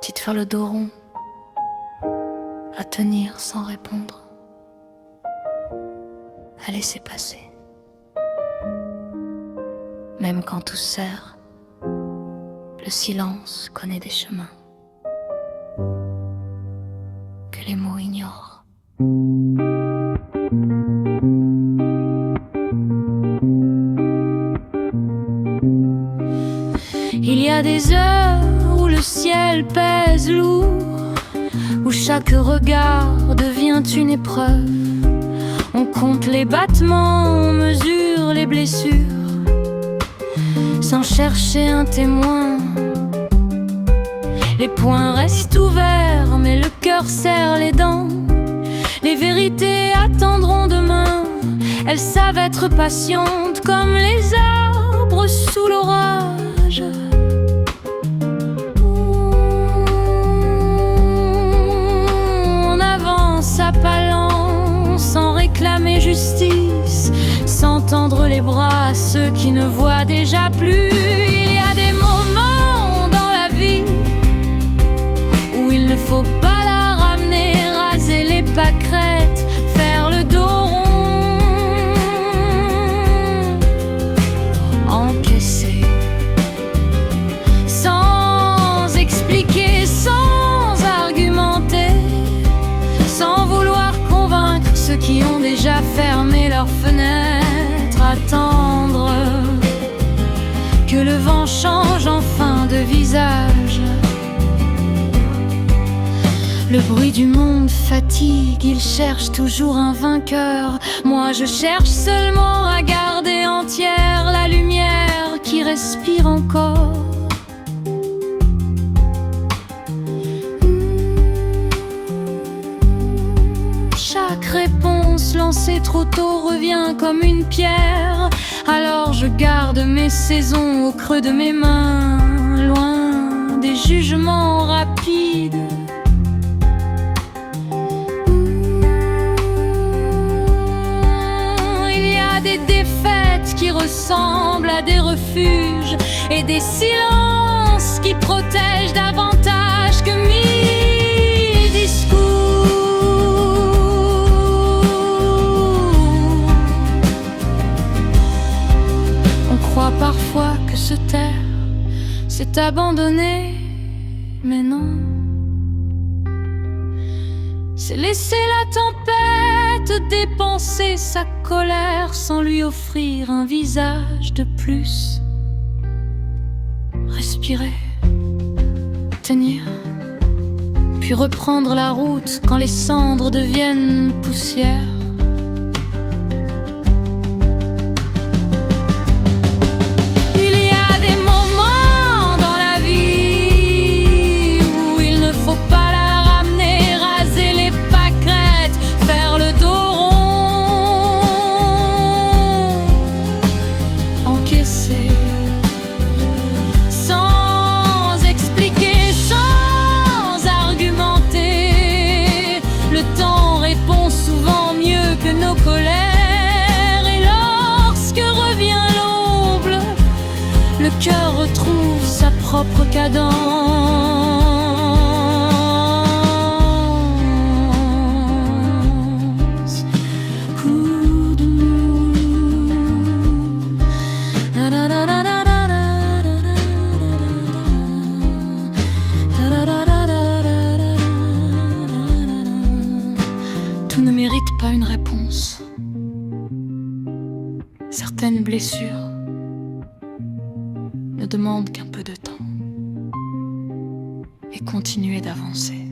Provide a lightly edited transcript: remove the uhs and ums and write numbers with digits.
Petite faire le dos rond, à tenir sans répondre, à laisser passer. Même quand tout serre, le silence connaît des chemins que les mots ignorent. Il y a des heures où le ciel pèse lourd, où chaque regard devient une épreuve. On compte les battements, on mesure les blessures, sans chercher un témoin. Les poings restent ouverts, mais le cœur serre les dents. Les vérités attendront demain. Elles savent être patientes comme les arbres sous l'orage. On avance à pas lents, sans réclamer justice, sans tendre les bras à ceux qui ne voient déjà plus. Il y a des moments dans la vie où il ne faut pas la ramener, raser les pâquerettes, faire le dos rond, encaisser, sans expliquer, sans argumenter, sans vouloir convaincre ceux qui ont déjà fermé leurs fenêtres, attendre que le vent change enfin de visage. Le bruit du monde fatigue, il cherche toujours un vainqueur. Moi je cherche seulement à garder entière la lumière qui respire encore. Chaque réponse lancée trop tôt revient comme une pierre. Alors je garde mes saisons au creux de mes mains, loin des jugements rapides. Des défaites qui ressemblent à des refuges et des silences qui protègent davantage que mille discours. On croit parfois que se taire, c'est abandonner, mais non. C'est laisser la tempête dépenser sa colère sans lui offrir un visage de plus. Respirer, tenir, puis reprendre la route quand les cendres deviennent poussière. Le cœur retrouve sa propre cadence. Coup de mou. Tout ne mérite pas une réponse. Certaines blessures ne demande qu'un peu de temps et continuer d'avancer.